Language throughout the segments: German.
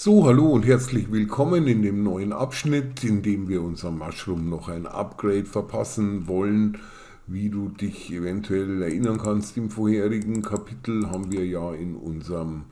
So, hallo und herzlich willkommen in dem neuen Abschnitt, in dem wir unserem Mushroom noch ein Upgrade verpassen wollen. Wie du dich eventuell erinnern kannst, im vorherigen Kapitel haben wir ja in unserem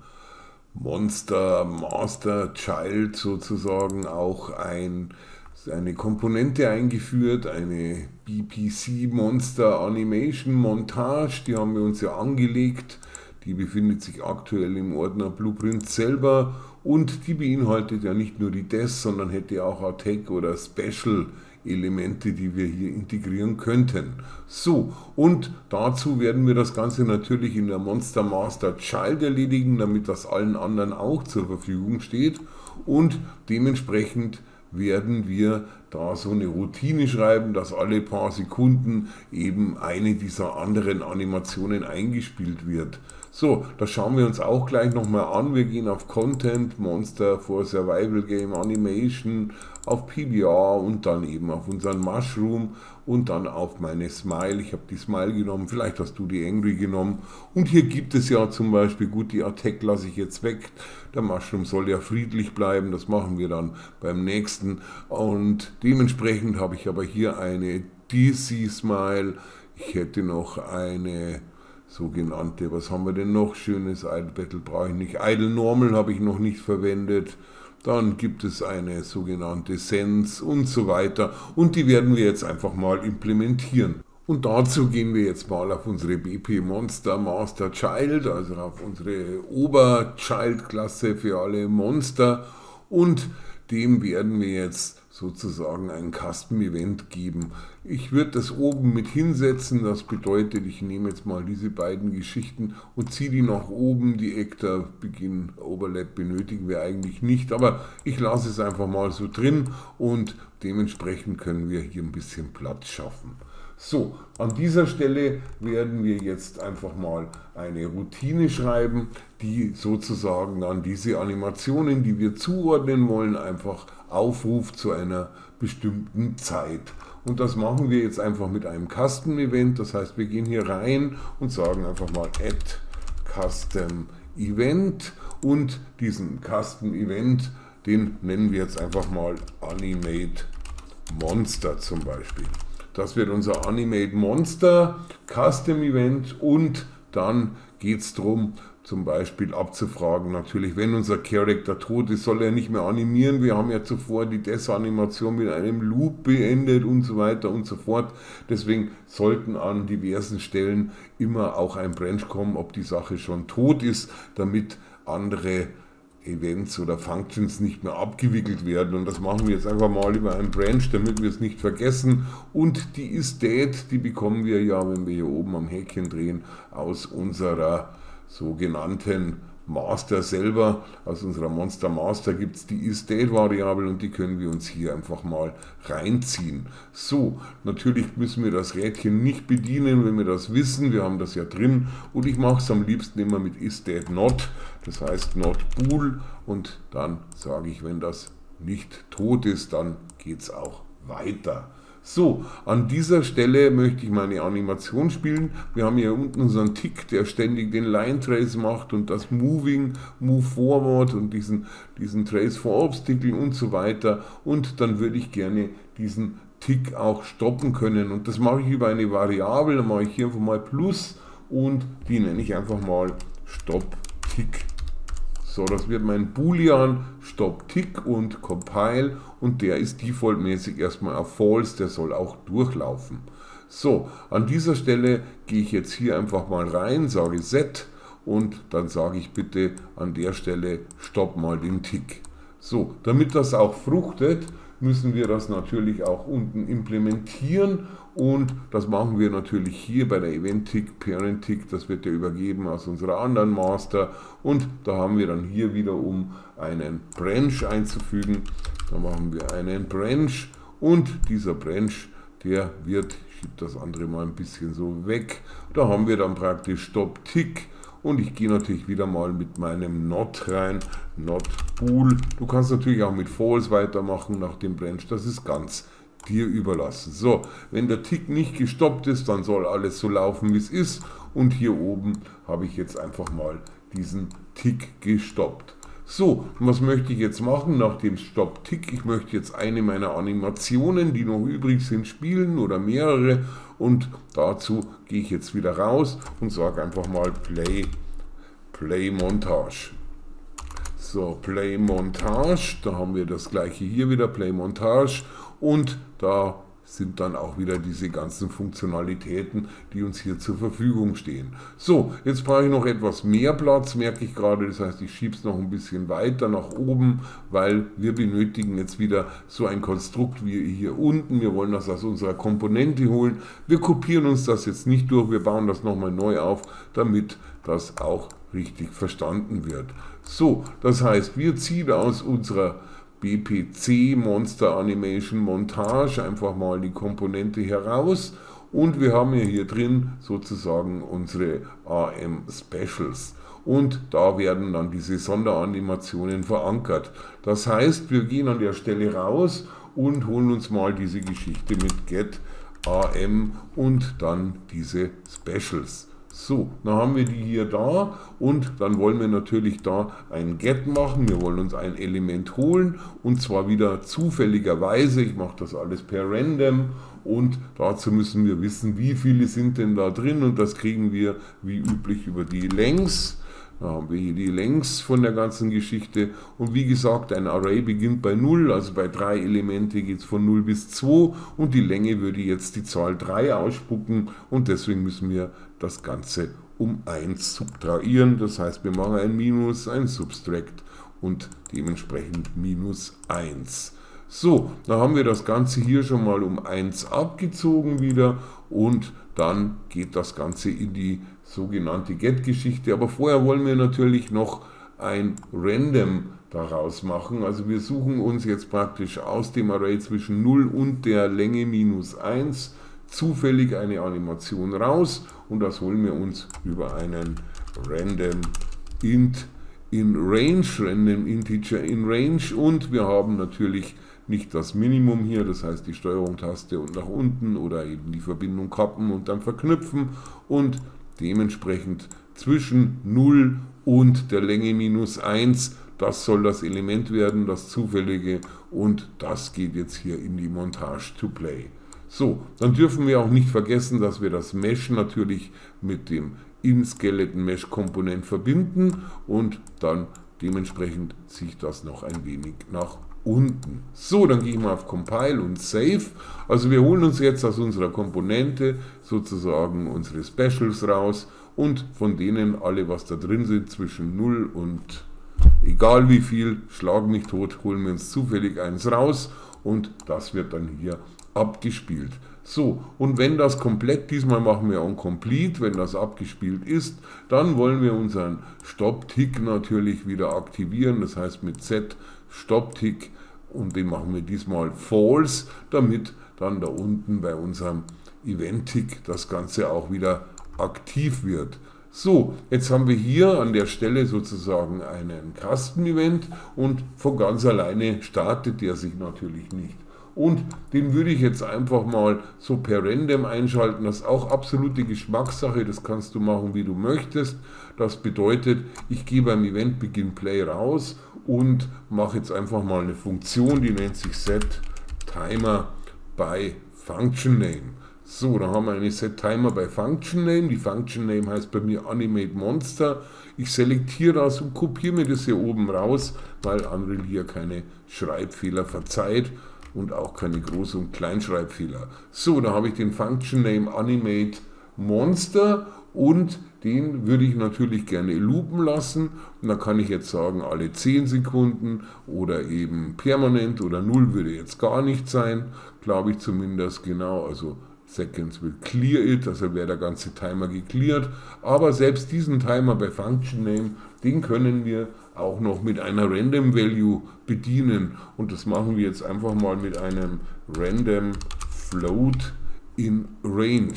Monster Master Child sozusagen auch eine Komponente eingeführt, eine BPC Monster Animation Montage, die haben wir uns ja angelegt. Die befindet sich aktuell im Ordner Blueprint selber und die beinhaltet ja nicht nur die Deaths, sondern hätte auch Attack oder Special Elemente, die wir hier integrieren könnten. So, und dazu werden wir das Ganze natürlich in der Monster Master Child erledigen, damit das allen anderen auch zur Verfügung steht, und dementsprechend werden wir da so eine Routine schreiben, dass alle paar Sekunden eben eine dieser anderen Animationen eingespielt wird. So, das schauen wir uns auch gleich nochmal an. Wir gehen auf Content, Monster for Survival Game Animation, auf PBR und dann eben auf unseren Mushroom und dann auf meine Smile. Ich habe die Smile genommen, vielleicht hast du die Angry genommen. Und hier gibt es ja zum Beispiel, gut, die Attack lasse ich jetzt weg. Der Mushroom soll ja friedlich bleiben, das machen wir dann beim nächsten. Und dementsprechend habe ich aber hier eine DC Smile. Ich hätte noch eine sogenannte, was haben wir denn noch? Schönes Idle Battle brauche ich nicht. Idle Normal habe ich noch nicht verwendet. Dann gibt es eine sogenannte Sense und so weiter. Und die werden wir jetzt einfach mal implementieren. Und dazu gehen wir jetzt mal auf unsere BP Monster Master Child, also auf unsere Ober-Child-Klasse für alle Monster. Und dem werden wir jetzt sozusagen ein Custom-Event geben. Ich würde das oben mit hinsetzen, das bedeutet, ich nehme jetzt mal diese beiden Geschichten und ziehe die nach oben. Die Actor Begin Overlap benötigen wir eigentlich nicht, aber ich lasse es einfach mal so drin und dementsprechend können wir hier ein bisschen Platz schaffen. So, an dieser Stelle werden wir jetzt einfach mal eine Routine schreiben, die sozusagen dann diese Animationen, die wir zuordnen wollen, einfach aufruft zu einer bestimmten Zeit. Und das machen wir jetzt einfach mit einem Custom Event, das heißt, wir gehen hier rein und sagen einfach mal Add Custom Event und diesen Custom Event, den nennen wir jetzt einfach mal Animate Monster zum Beispiel. Das wird unser Animate Monster Custom Event und dann geht es darum, zum Beispiel abzufragen, natürlich, wenn unser Charakter tot ist, soll er nicht mehr animieren. Wir haben ja zuvor die Death-Animation mit einem Loop beendet und so weiter und so fort. Deswegen sollten an diversen Stellen immer auch ein Branch kommen, ob die Sache schon tot ist, damit andere Events oder Functions nicht mehr abgewickelt werden, und das machen wir jetzt einfach mal über einen Branch, damit wir es nicht vergessen. Und die isDead, die bekommen wir ja, wenn wir hier oben am Häkchen drehen, aus unserer sogenannten Master selber. Aus unserer Monster Master gibt es die isDead-Variable und die können wir uns hier einfach mal reinziehen. So, natürlich müssen wir das Rädchen nicht bedienen, wenn wir das wissen, wir haben das ja drin, und ich mache es am liebsten immer mit isDead_not, das heißt not bool, und dann sage ich, wenn das nicht tot ist, dann geht es auch weiter. So, an dieser Stelle möchte ich meine Animation spielen. Wir haben hier unten unseren Tick, der ständig den Line Trace macht und das Moving, Move Forward und diesen Trace for Obstacle und so weiter. Und dann würde ich gerne diesen Tick auch stoppen können. Und das mache ich über eine Variable. Dann mache ich hier einfach mal Plus und die nenne ich einfach mal Stop Tick. So, das wird mein Boolean Stop Tick und Compile, und der ist defaultmäßig erstmal auf False, der soll auch durchlaufen. So, an dieser Stelle gehe ich jetzt hier einfach mal rein, sage Set und dann sage ich bitte an der Stelle Stopp mal den Tick. So, damit das auch fruchtet, müssen wir das natürlich auch unten implementieren, und das machen wir natürlich hier bei der Event-Tick, Parent-Tick, das wird ja übergeben aus unserer anderen Master, und da haben wir dann hier wieder, um einen Branch einzufügen, da machen wir einen Branch, und dieser Branch, der wird, ich schiebe das andere mal ein bisschen so weg, da haben wir dann praktisch Stop Tick. Und ich gehe natürlich wieder mal mit meinem Not rein, Not Bool. Du kannst natürlich auch mit False weitermachen nach dem Branch, das ist ganz dir überlassen. So, wenn der Tick nicht gestoppt ist, dann soll alles so laufen, wie es ist. Und hier oben habe ich jetzt einfach mal diesen Tick gestoppt. So, was möchte ich jetzt machen nach dem Stop-Tick? Ich möchte jetzt eine meiner Animationen, die noch übrig sind, spielen oder mehrere, und dazu gehe ich jetzt wieder raus und sage einfach mal Play Montage. So, Play Montage, da haben wir das gleiche hier wieder, Play Montage, und da sind dann auch wieder diese ganzen Funktionalitäten, die uns hier zur Verfügung stehen. So, jetzt brauche ich noch etwas mehr Platz, merke ich gerade, das heißt, ich schiebe es noch ein bisschen weiter nach oben, weil wir benötigen jetzt wieder so ein Konstrukt wie hier unten. Wir wollen das aus unserer Komponente holen. Wir kopieren uns das jetzt nicht durch, wir bauen das nochmal neu auf, damit das auch richtig verstanden wird. So, das heißt, wir ziehen aus unserer BPC Monster Animation Montage einfach mal die Komponente heraus, und wir haben ja hier drin sozusagen unsere AM Specials, und da werden dann diese Sonderanimationen verankert. Das heißt, wir gehen an der Stelle raus und holen uns mal diese Geschichte mit Get AM und dann diese Specials. So, dann haben wir die hier da, und dann wollen wir natürlich da ein Get machen. Wir wollen uns ein Element holen, und zwar wieder zufälligerweise. Ich mache das alles per Random, und dazu müssen wir wissen, wie viele sind denn da drin, und das kriegen wir wie üblich über die Lengths. Da haben wir hier die Lengths von der ganzen Geschichte, und wie gesagt, ein Array beginnt bei 0, also bei 3 Elemente geht es von 0 bis 2, und die Länge würde jetzt die Zahl 3 ausspucken, und deswegen müssen wir das Ganze um 1 subtrahieren. Das heißt, wir machen ein Minus, ein Subtract und dementsprechend minus 1. So, dann haben wir das Ganze hier schon mal um 1 abgezogen wieder, und dann geht das Ganze in die sogenannte Get-Geschichte. Aber vorher wollen wir natürlich noch ein Random daraus machen. Also wir suchen uns jetzt praktisch aus dem Array zwischen 0 und der Länge minus 1 zufällig eine Animation raus, und das holen wir uns über einen Random Int in Range, Random Integer in Range, und wir haben natürlich nicht das Minimum hier, das heißt die Steuerung-Taste und nach unten oder eben die Verbindung kappen und dann verknüpfen, und dementsprechend zwischen 0 und der Länge minus 1, das soll das Element werden, das zufällige, und das geht jetzt hier in die Montage to Play. So, dann dürfen wir auch nicht vergessen, dass wir das Mesh natürlich mit dem In-Skeleton Mesh Komponent verbinden, und dann dementsprechend ziehe ich das noch ein wenig nach unten. So, dann gehe ich mal auf Compile und Save. Also wir holen uns jetzt aus unserer Komponente sozusagen unsere Specials raus, und von denen alle, was da drin sind, zwischen 0 und egal wie viel, schlag mich tot, holen wir uns zufällig eins raus, und das wird dann hier abgespielt. So, und wenn das komplett, diesmal machen wir on complete, wenn das abgespielt ist, dann wollen wir unseren Stop-Tick natürlich wieder aktivieren, das heißt mit Z Stop-Tick, und den machen wir diesmal false, damit dann da unten bei unserem Event-Tick das Ganze auch wieder aktiv wird. So, jetzt haben wir hier an der Stelle sozusagen einen Custom-Event, und von ganz alleine startet der sich natürlich nicht. Und den würde ich jetzt einfach mal so per Random einschalten. Das ist auch absolute Geschmackssache, das kannst du machen, wie du möchtest. Das bedeutet, ich gehe beim Event Begin Play raus und mache jetzt einfach mal eine Funktion, die nennt sich Set Timer by Function Name. So, da haben wir eine Set Timer by Function Name. Die Function Name heißt bei mir Animate Monster. Ich selektiere das und kopiere mir das hier oben raus, weil Unreal hier keine Schreibfehler verzeiht und auch keine Groß- und Kleinschreibfehler. So, da habe ich den Function Name Animate Monster, und den würde ich natürlich gerne loopen lassen. Und da kann ich jetzt sagen, alle 10 Sekunden oder eben permanent, oder 0 würde jetzt gar nicht sein, glaube ich zumindest, genau, also Seconds will clear it, also wäre der ganze Timer gecleared. Aber selbst diesen Timer bei Function Name, den können wir auch noch mit einer Random Value bedienen. Und das machen wir jetzt einfach mal mit einem Random Float in Range.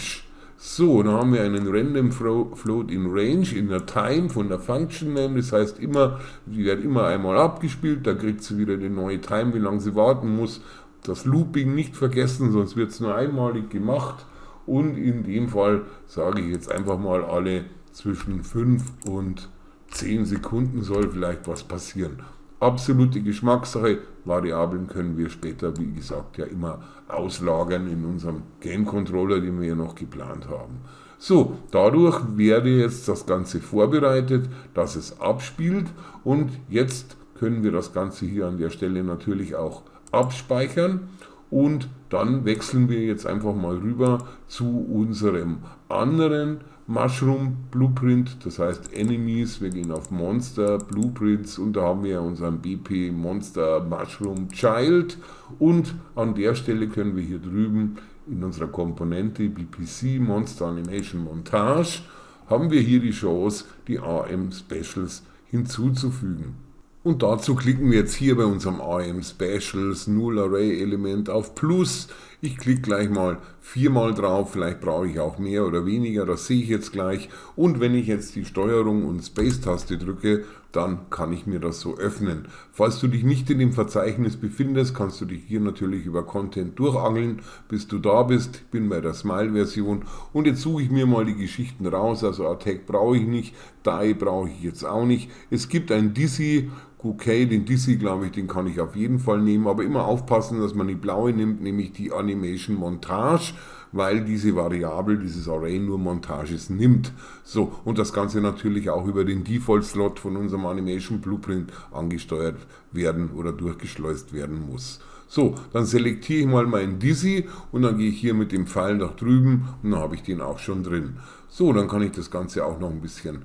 So, dann haben wir einen Random Float in Range in der Time von der Function Name. Das heißt, die wird immer einmal abgespielt, da kriegt sie wieder eine neue Time, wie lange sie warten muss. Das Looping nicht vergessen, sonst wird es nur einmalig gemacht. Und in dem Fall sage ich jetzt einfach mal alle zwischen 5 und 10 Sekunden soll vielleicht was passieren. Absolute Geschmackssache. Variablen können wir später, wie gesagt, ja immer auslagern in unserem Game Controller, den wir ja noch geplant haben. So, dadurch werde jetzt das Ganze vorbereitet, dass es abspielt, und jetzt können wir das Ganze hier an der Stelle natürlich auch abspeichern, und dann wechseln wir jetzt einfach mal rüber zu unserem anderen Mushroom Blueprint, das heißt Enemies, wir gehen auf Monster, Blueprints, und da haben wir unseren BP Monster Mushroom Child, und an der Stelle können wir hier drüben in unserer Komponente BPC Monster Animation Montage haben wir hier die Chance, die AM Specials hinzuzufügen. Und dazu klicken wir jetzt hier bei unserem AM Specials Null Array Element auf Plus. Ich klicke gleich mal 4-mal drauf, vielleicht brauche ich auch mehr oder weniger, das sehe ich jetzt gleich. Und wenn ich jetzt die Steuerung und Space-Taste drücke, dann kann ich mir das so öffnen. Falls du dich nicht in dem Verzeichnis befindest, kannst du dich hier natürlich über Content durchangeln, bis du da bist. Ich bin bei der Smile-Version, und jetzt suche ich mir mal die Geschichten raus. Also Attack brauche ich nicht, Die brauche ich jetzt auch nicht. Es gibt ein Dizzy. Okay, den Dizzy, glaube ich, den kann ich auf jeden Fall nehmen, aber immer aufpassen, dass man die blaue nimmt, nämlich die Animation Montage, weil diese Variable, dieses Array nur Montages nimmt. So, und das Ganze natürlich auch über den Default-Slot von unserem Animation Blueprint angesteuert werden oder durchgeschleust werden muss. So, dann selektiere ich mal meinen Dizzy, und dann gehe ich hier mit dem Pfeil nach drüben, und dann habe ich den auch schon drin. So, dann kann ich das Ganze auch noch ein bisschen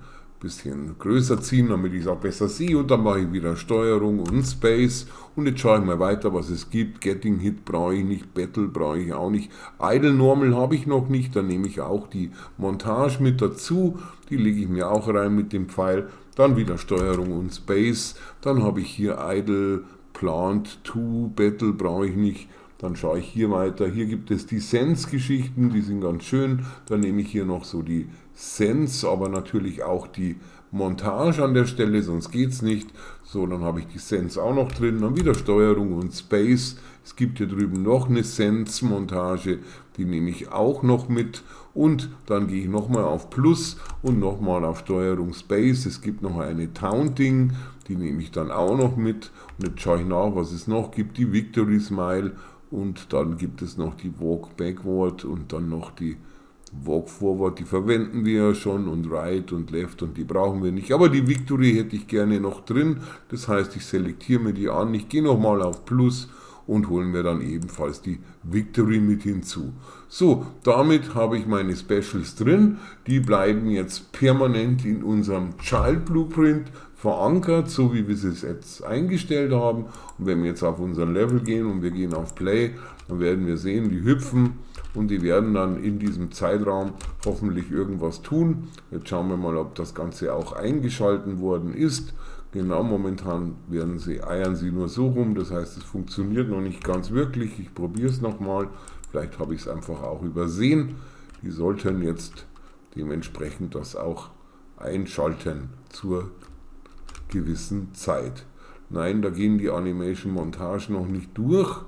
größer ziehen, damit ich es auch besser sehe, und dann mache ich wieder Steuerung und Space, und jetzt schaue ich mal weiter, was es gibt. Getting Hit brauche ich nicht, Battle brauche ich auch nicht, Idle Normal habe ich noch nicht, dann nehme ich auch die Montage mit dazu, die lege ich mir auch rein mit dem Pfeil, dann wieder Steuerung und Space, dann habe ich hier Idle, Plant, To, Battle brauche ich nicht. Dann schaue ich hier weiter, hier gibt es die Sense-Geschichten, die sind ganz schön, dann nehme ich hier noch so die Sense, aber natürlich auch die Montage an der Stelle, sonst geht es nicht. So, dann habe ich die Sense auch noch drin, dann wieder Steuerung und Space. Es gibt hier drüben noch eine Sense-Montage, die nehme ich auch noch mit, und dann gehe ich nochmal auf Plus und nochmal auf Steuerung Space. Es gibt noch eine Taunting, die nehme ich dann auch noch mit, und jetzt schaue ich nach, was es noch gibt, die Victory Smile. Und dann gibt es noch die Walk Backward und dann noch die Walk Forward, die verwenden wir ja schon, und Right und Left, und die brauchen wir nicht. Aber die Victory hätte ich gerne noch drin, das heißt, ich selektiere mir die an, ich gehe nochmal auf Plus und hole mir dann ebenfalls die Victory mit hinzu. So, damit habe ich meine Specials drin, die bleiben jetzt permanent in unserem Child Blueprint verankert, so wie wir es jetzt eingestellt haben. Und wenn wir jetzt auf unseren Level gehen und wir gehen auf Play, dann werden wir sehen, die hüpfen, und die werden dann in diesem Zeitraum hoffentlich irgendwas tun. Jetzt schauen wir mal, ob das Ganze auch eingeschalten worden ist. Genau, momentan eiern sie nur so rum, das heißt, es funktioniert noch nicht ganz wirklich. Ich probiere es nochmal, vielleicht habe ich es einfach auch übersehen. Die sollten jetzt dementsprechend das auch einschalten zur gewissen Zeit. Nein, da gehen die Animation Montage noch nicht durch,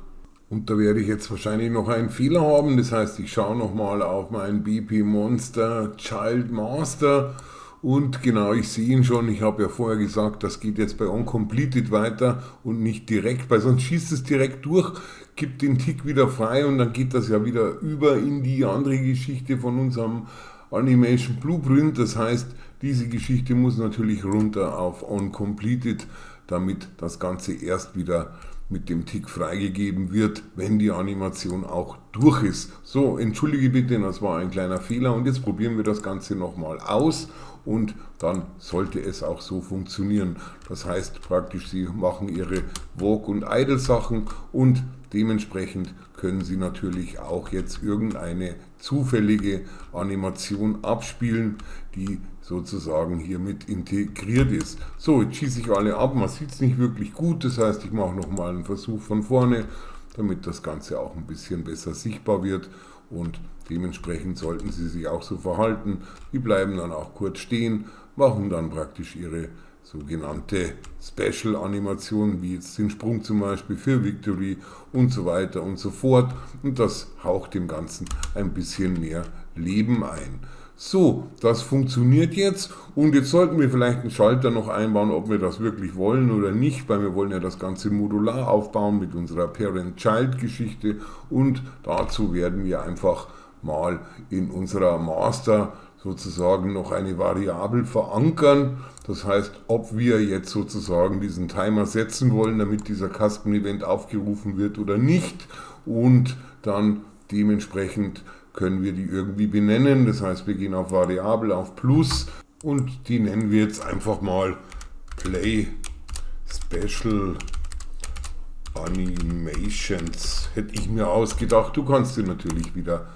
und da werde ich jetzt wahrscheinlich noch einen Fehler haben. Das heißt, ich schaue nochmal auf meinen BP Monster Child Master, und genau, ich sehe ihn schon. Ich habe ja vorher gesagt, das geht jetzt bei Uncompleted weiter und nicht direkt, weil sonst schießt es direkt durch, gibt den Tick wieder frei, und dann geht das ja wieder über in die andere Geschichte von unserem Animation Blueprint. Das heißt, diese Geschichte muss natürlich runter auf Uncompleted, damit das Ganze erst wieder mit dem Tick freigegeben wird, wenn die Animation auch durch ist. So, entschuldige bitte, das war ein kleiner Fehler, und jetzt probieren wir das Ganze nochmal aus, und dann sollte es auch so funktionieren. Das heißt praktisch, Sie machen Ihre Walk- und Idle-Sachen, und dementsprechend können Sie natürlich auch jetzt irgendeine zufällige Animation abspielen, die sozusagen hiermit integriert ist. So, jetzt schieße ich alle ab, man sieht es nicht wirklich gut, das heißt, ich mache nochmal einen Versuch von vorne, damit das Ganze auch ein bisschen besser sichtbar wird, und dementsprechend sollten Sie sich auch so verhalten. Die bleiben dann auch kurz stehen, machen dann praktisch ihre sogenannte Special-Animation, wie jetzt den Sprung zum Beispiel für Victory und so weiter und so fort, und das haucht dem Ganzen ein bisschen mehr Leben ein. So, das funktioniert jetzt und jetzt sollten wir vielleicht einen Schalter noch einbauen, ob wir das wirklich wollen oder nicht, weil wir wollen ja das Ganze modular aufbauen mit unserer Parent-Child-Geschichte und dazu werden wir einfach mal in unserer Master sozusagen noch eine Variable verankern. Das heißt, ob wir jetzt sozusagen diesen Timer setzen wollen, damit dieser Custom-Event aufgerufen wird oder nicht und dann dementsprechend können wir die irgendwie benennen. Das heißt, wir gehen auf Variable, auf Plus und die nennen wir jetzt einfach mal Play Special Animations. Hätte ich mir ausgedacht. Du kannst dir natürlich wieder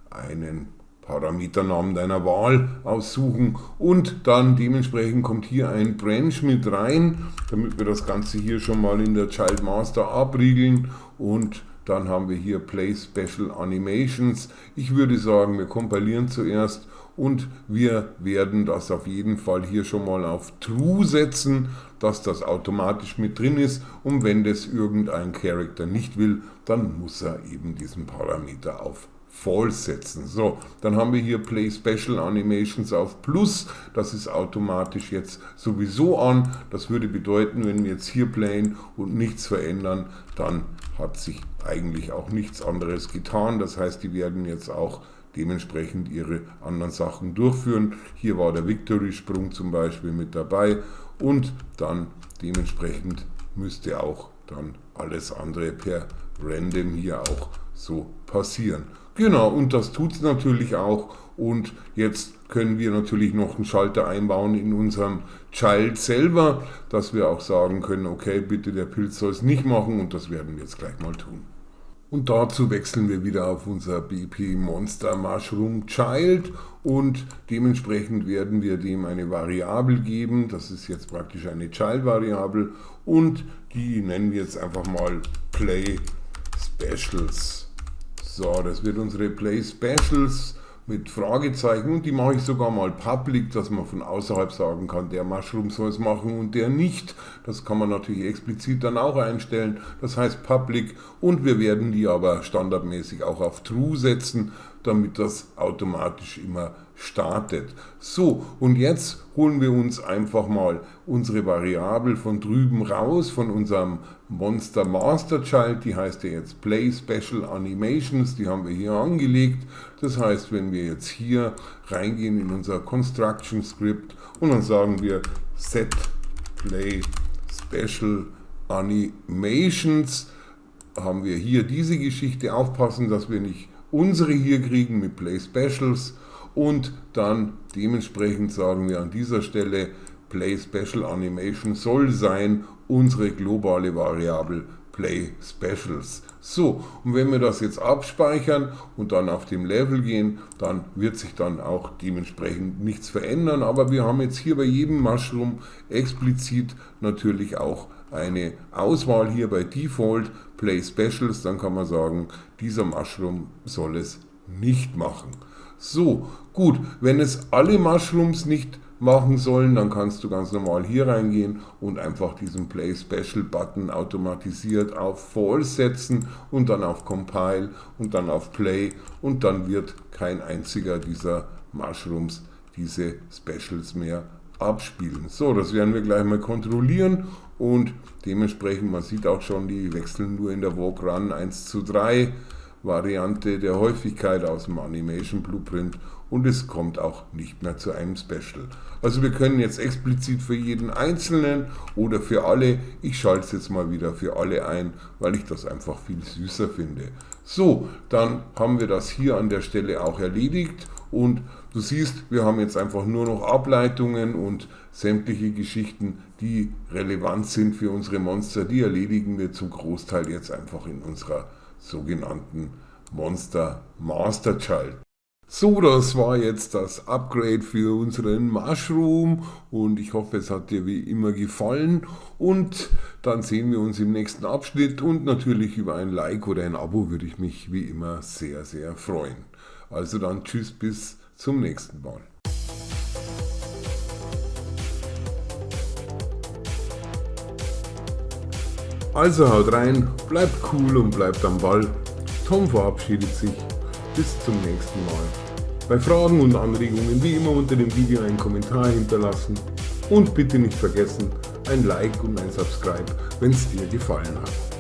einen Parameternamen deiner Wahl aussuchen und dann dementsprechend kommt hier ein Branch mit rein, damit wir das Ganze hier schon mal in der Child Master abriegeln und dann haben wir hier Play Special Animations. Ich würde sagen, wir kompilieren zuerst und wir werden das auf jeden Fall hier schon mal auf True setzen, dass das automatisch mit drin ist und wenn das irgendein Charakter nicht will, dann muss er eben diesen Parameter auf False setzen. So, dann haben wir hier Play Special Animations auf Plus. Das ist automatisch jetzt sowieso an. Das würde bedeuten, wenn wir jetzt hier playen und nichts verändern, dann hat sich eigentlich auch nichts anderes getan. Das heißt, die werden jetzt auch dementsprechend ihre anderen Sachen durchführen. Hier war der Victory-Sprung zum Beispiel mit dabei und dann dementsprechend müsste auch dann alles andere per Random hier auch so passieren. Genau, und das tut es natürlich auch und jetzt können wir natürlich noch einen Schalter einbauen in unserem Child selber, dass wir auch sagen können, okay, bitte der Pilz soll es nicht machen und das werden wir jetzt gleich mal tun. Und dazu wechseln wir wieder auf unser BP Monster Mushroom Child und dementsprechend werden wir dem eine Variable geben, das ist jetzt praktisch eine Child-Variable und die nennen wir jetzt einfach mal Play Specials. So, das wird unsere Play Specials mit Fragezeichen und die mache ich sogar mal public, dass man von außerhalb sagen kann, der Mushroom soll es machen und der nicht. Das kann man natürlich explizit dann auch einstellen, das heißt public und wir werden die aber standardmäßig auch auf True setzen, damit das automatisch immer startet. So, und jetzt holen wir uns einfach mal unsere Variable von drüben raus, von unserem Monster Master Child, die heißt ja jetzt Play Special Animations, die haben wir hier angelegt. Das heißt, wenn wir jetzt hier reingehen in unser Construction Script und dann sagen wir Set Play Special Animations, haben wir hier diese Geschichte, aufpassen, dass wir nicht unsere hier kriegen mit Play Specials und dann dementsprechend sagen wir an dieser Stelle Play Special Animation soll sein unsere globale Variable Play Specials. So, und wenn wir das jetzt abspeichern und dann auf dem Level gehen, dann wird sich dann auch dementsprechend nichts verändern, aber wir haben jetzt hier bei jedem Mushroom explizit natürlich auch eine Auswahl hier bei Default Play Specials, dann kann man sagen, dieser Mushroom soll es nicht machen. So, gut, wenn es alle Mushrooms nicht machen sollen, dann kannst du ganz normal hier reingehen und einfach diesen Play Special Button automatisiert auf False setzen und dann auf Compile und dann auf Play und dann wird kein einziger dieser Mushrooms diese Specials mehr abspielen. So, das werden wir gleich mal kontrollieren und dementsprechend, man sieht auch schon, die wechseln nur in der Walk Run 1:3 Variante der Häufigkeit aus dem Animation Blueprint und es kommt auch nicht mehr zu einem Special. Also wir können jetzt explizit für jeden Einzelnen oder für alle, ich schalte es jetzt mal wieder für alle ein, weil ich das einfach viel süßer finde. So, dann haben wir das hier an der Stelle auch erledigt und du siehst, wir haben jetzt einfach nur noch Ableitungen und sämtliche Geschichten, die relevant sind für unsere Monster, die erledigen wir zum Großteil jetzt einfach in unserer sogenannten Monster Master Child. So, das war jetzt das Upgrade für unseren Mushroom und ich hoffe, es hat dir wie immer gefallen und dann sehen wir uns im nächsten Abschnitt und natürlich über ein Like oder ein Abo würde ich mich wie immer sehr, sehr freuen. Also dann tschüss, bis zum nächsten Mal. Also haut rein, bleibt cool und bleibt am Ball. Tom verabschiedet sich. Bis zum nächsten Mal. Bei Fragen und Anregungen wie immer unter dem Video einen Kommentar hinterlassen und bitte nicht vergessen, ein Like und ein Subscribe, wenn es dir gefallen hat.